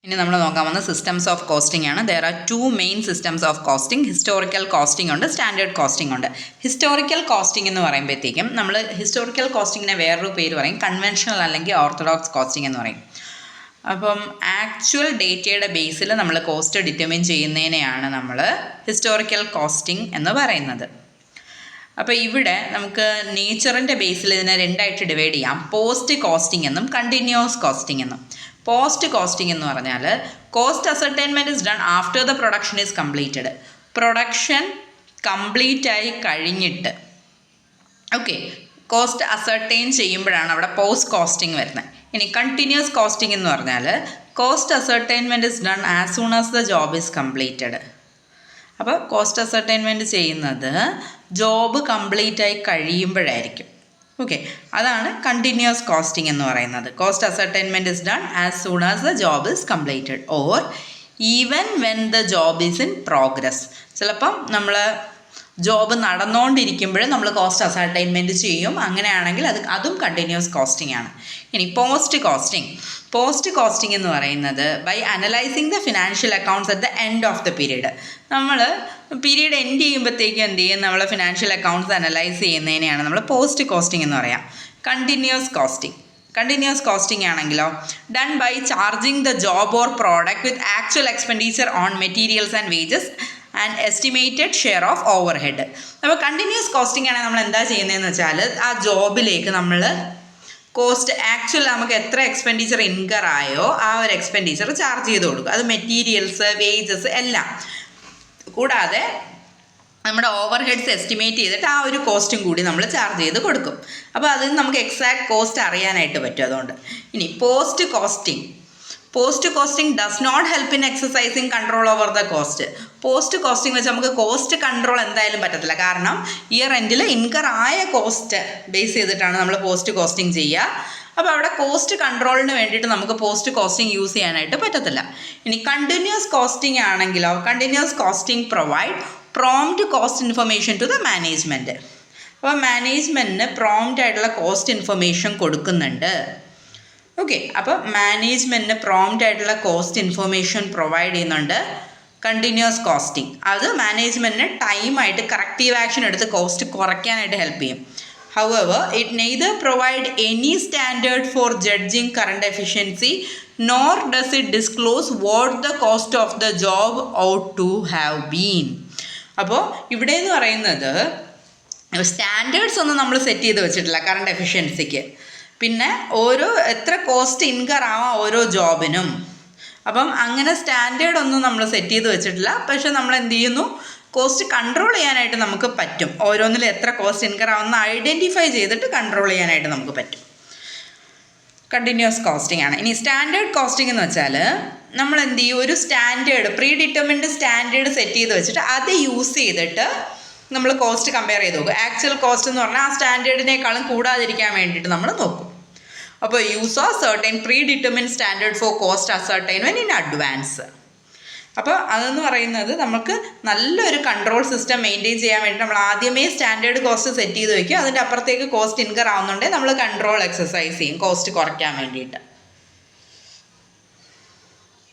ഇനി നമ്മൾ നോക്കാൻ വന്ന സിസ്റ്റംസ് ഓഫ് കോസ്റ്റിംഗ് ആണ്. There are two main systems of costing. Historical costing ഉണ്ട്, സ്റ്റാൻഡേർഡ് കോസ്റ്റിംഗ് ഉണ്ട്. ഹിസ്റ്റോറിക്കൽ കോസ്റ്റിംഗ് എന്ന് പറയുമ്പോഴത്തേക്കും നമ്മൾ ഹിസ്റ്റോറിക്കൽ കോസ്റ്റിങ്ങിനെ വേറൊരു പേര് പറയും, കൺവെൻഷണൽ അല്ലെങ്കിൽ ഓർത്തഡോക്സ് കോസ്റ്റിംഗ് എന്ന് പറയും. അപ്പം ആക്ച്വൽ ഡേറ്റയുടെ ബേസിൽ നമ്മൾ കോസ്റ്റ് ഡിറ്റർമിൻ ചെയ്യുന്നതിനെയാണ് നമ്മൾ ഹിസ്റ്റോറിക്കൽ കോസ്റ്റിംഗ് എന്ന് പറയുന്നത്. അപ്പോൾ ഇവിടെ നമുക്ക് നേച്ചറിൻ്റെ ബേസിൽ ഇതിനെ രണ്ടായിട്ട് ഡിവൈഡ് ചെയ്യാം. പോസ്റ്റ് കോസ്റ്റിംഗ് എന്നും കണ്ടിന്യൂസ് കോസ്റ്റിംഗ് എന്നും. പോസ്റ്റ് കോസ്റ്റിംഗ് എന്ന് പറഞ്ഞാൽ cost ascertainment is done after the production is completed. Production complete ആയി കഴിഞ്ഞിട്ട് കോസ്റ്റ് അസർട്ടൈൻ ചെയ്യുമ്പോഴാണ് അവിടെ പോസ്റ്റ് കോസ്റ്റിംഗ് വരുന്നത്. ഇനി കണ്ടിന്യൂസ് കോസ്റ്റിംഗ് എന്ന് പറഞ്ഞാൽ cost ascertainment is done as soon as the job is completed. അപ്പോൾ കോസ്റ്റ് അസർട്ടൈൻമെൻറ്റ് ചെയ്യുന്നത് ജോബ് കംപ്ലീറ്റ് ആയി കഴിയുമ്പോഴായിരിക്കും. അതാണ് കണ്ടിന്യൂസ് കോസ്റ്റിംഗ് എന്ന് പറയുന്നത്. Cost ascertainment is done as soon as the job is completed or even when the job is in progress. ചിലപ്പം നമ്മൾ job നടന്നുകൊണ്ടിരിക്കുമ്പോൾ നമ്മൾ കോസ്റ്റ് അസർട്ടൈൻമെൻറ്റ് ചെയ്യും. അങ്ങനെയാണെങ്കിൽ അതും കണ്ടിന്യൂസ് കോസ്റ്റിംഗ് ആണ്. ഇനി പോസ്റ്റ് കോസ്റ്റിംഗ് എന്ന് പറയുന്നത് by analysing the financial accounts at the end of the period. നമ്മൾ പീരീഡ് എൻഡ് ചെയ്യുമ്പോഴത്തേക്കും എന്ത് ചെയ്യും, നമ്മൾ ഫിനാൻഷ്യൽ അക്കൗണ്ട്സ് അനലൈസ് ചെയ്യുന്നതിനെയാണ് നമ്മൾ പോസ്റ്റ് കോസ്റ്റിംഗ് എന്ന് പറയാം. കണ്ടിന്യൂസ് കോസ്റ്റിംഗ് ആണെങ്കിലോ done by charging the job or product with actual expenditure on materials and wages and estimated share of overhead. അപ്പോൾ കണ്ടിന്യൂസ് കോസ്റ്റിംഗ് ആണെങ്കിൽ നമ്മൾ എന്താ ചെയ്യുന്നതെന്ന് വെച്ചാൽ ആ ജോബിലേക്ക് നമ്മൾ കോസ്റ്റ് ആക്ച്വൽ നമുക്ക് എത്ര എക്സ്പെൻഡിച്ചർ ഇൻകർ ആയോ ആ ഒരു എക്സ്പെൻഡിച്ചർ ചാർജ് ചെയ്ത് കൊടുക്കും. അത് മെറ്റീരിയൽസ്, വേജസ് എല്ലാം കൂടാതെ നമ്മുടെ ഓവർ ഹെഡ്സ് എസ്റ്റിമേറ്റ് ചെയ്തിട്ട് ആ ഒരു കോസ്റ്റും കൂടി നമ്മൾ ചാർജ് ചെയ്ത് കൊടുക്കും. അപ്പോൾ അതിൽ നമുക്ക് എക്സാക്ട് കോസ്റ്റ് അറിയാനായിട്ട് പറ്റും. അതുകൊണ്ട് ഇനി post costing does not help in exercising control over the cost. Post costing വെച്ച് നമുക്ക് കോസ്റ്റ് കൺട്രോൾ എന്തായാലും പറ്റത്തില്ല. കാരണം ഇയർ എൻഡിൽ ഇൻകർ ആയ കോസ്റ്റ് ബേസ് ചെയ്തിട്ടാണ് നമ്മൾ പോസ്റ്റ് കോസ്റ്റിംഗ് ചെയ്യുക. അപ്പോൾ അവിടെ കോസ്റ്റ് കൺട്രോളിന് വേണ്ടിയിട്ട് നമുക്ക് പോസ്റ്റ് കോസ്റ്റിംഗ് യൂസ് ചെയ്യാനായിട്ട് പറ്റത്തില്ല. ഇനി കണ്ടിന്യൂസ് കോസ്റ്റിംഗ് ആണെങ്കിലോ continuous costing provide prompt cost information to the management. അപ്പോൾ മാനേജ്മെൻറ്റിന് പ്രോംപ്റ്റ് ആയിട്ടുള്ള കോസ്റ്റ് ഇൻഫർമേഷൻ കൊടുക്കുന്നുണ്ട്. അപ്പോൾ മാനേജ്മെൻറ്റിന് പ്രോംപ്റ്റ് ആയിട്ടുള്ള കോസ്റ്റ് ഇൻഫർമേഷൻ പ്രൊവൈഡ് ചെയ്യുന്നുണ്ട് കണ്ടിന്യൂസ് കോസ്റ്റിംഗ്. അത് മാനേജ്മെൻറ്റിന് ടൈമായിട്ട് കറക്റ്റീവ് ആക്ഷൻ എടുത്ത് കോസ്റ്റ് കുറയ്ക്കാനായിട്ട് ഹെൽപ്പ് ചെയ്യും. However, it neither provide any standard for judging current efficiency nor does it disclose what the cost of the job ought to have been. അപ്പോൾ ഇവിടെ എന്ന് പറയുന്നത് സ്റ്റാൻഡേർഡ്സ് ഒന്നും നമ്മൾ സെറ്റ് ചെയ്ത് വെച്ചിട്ടില്ല കറണ്ട് എഫിഷ്യൻസിക്ക്. പിന്നെ എത്ര കോസ്റ്റ് ഇൻകർ ആവാം ഓരോ ജോബിനും. അപ്പം അങ്ങനെ സ്റ്റാൻഡേർഡ് ഒന്നും നമ്മൾ സെറ്റ് ചെയ്ത് വെച്ചിട്ടില്ല. പക്ഷെ നമ്മൾ എന്ത് ചെയ്യുന്നു, കോസ്റ്റ് കൺട്രോൾ ചെയ്യാനായിട്ട് നമുക്ക് പറ്റും. ഓരോന്നിലും എത്ര കോസ്റ്റ് ഇൻകർ ആവുന്ന ഐഡൻറ്റിഫൈ ചെയ്തിട്ട് കൺട്രോൾ ചെയ്യാനായിട്ട് നമുക്ക് പറ്റും. കണ്ടിന്യൂസ് കോസ്റ്റിംഗ് ആണ്. ഇനി സ്റ്റാൻഡേർഡ് കോസ്റ്റിംഗ് എന്ന് വെച്ചാൽ നമ്മൾ എന്ത് ചെയ്യും, ഒരു standard pre determined standard set ചെയ്ത് വെച്ചിട്ട് അത് യൂസ് ചെയ്തിട്ട് നമ്മൾ കോസ്റ്റ് കമ്പയർ ചെയ്ത് നോക്കും. ആക്ച്വൽ കോസ്റ്റ് എന്ന് പറഞ്ഞാൽ ആ സ്റ്റാൻഡേർഡിനേക്കാളും കൂടാതിരിക്കാൻ വേണ്ടിയിട്ട് നമ്മൾ നോക്കും. അപ്പോൾ use of certain predetermined standard for cost ascertainment in advance. അപ്പോൾ അതെന്ന് പറയുന്നത് നമുക്ക് നല്ലൊരു കൺട്രോൾ സിസ്റ്റം മെയിൻറ്റെയിൻ ചെയ്യാൻ വേണ്ടി നമ്മൾ ആദ്യമേ സ്റ്റാൻഡേർഡ് കോസ്റ്റ് സെറ്റ് ചെയ്ത് വയ്ക്കും. അതിൻ്റെ അപ്പുറത്തേക്ക് കോസ്റ്റ് ഇൻകർ ആവുന്നുണ്ടെങ്കിൽ നമ്മൾ കൺട്രോൾ എക്സസൈസ് ചെയ്യും കോസ്റ്റ് കുറയ്ക്കാൻ വേണ്ടിയിട്ട്.